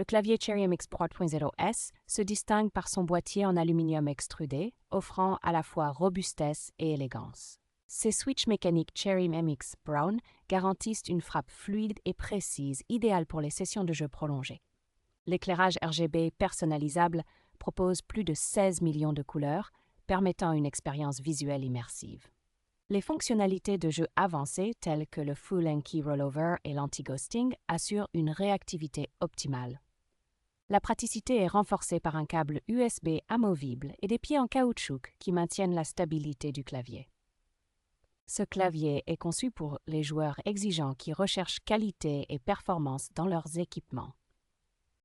Le clavier Cherry MX 3.0S se distingue par son boîtier en aluminium extrudé, offrant à la fois robustesse et élégance. Ces switches mécaniques Cherry MX Brown garantissent une frappe fluide et précise, idéale pour les sessions de jeu prolongées. L'éclairage RGB personnalisable propose plus de 16 millions de couleurs, permettant une expérience visuelle immersive. Les fonctionnalités de jeu avancées, telles que le Full and Key Rollover et l'anti-ghosting, assurent une réactivité optimale. La praticité est renforcée par un câble USB amovible et des pieds en caoutchouc qui maintiennent la stabilité du clavier. Ce clavier est conçu pour les joueurs exigeants qui recherchent qualité et performance dans leurs équipements.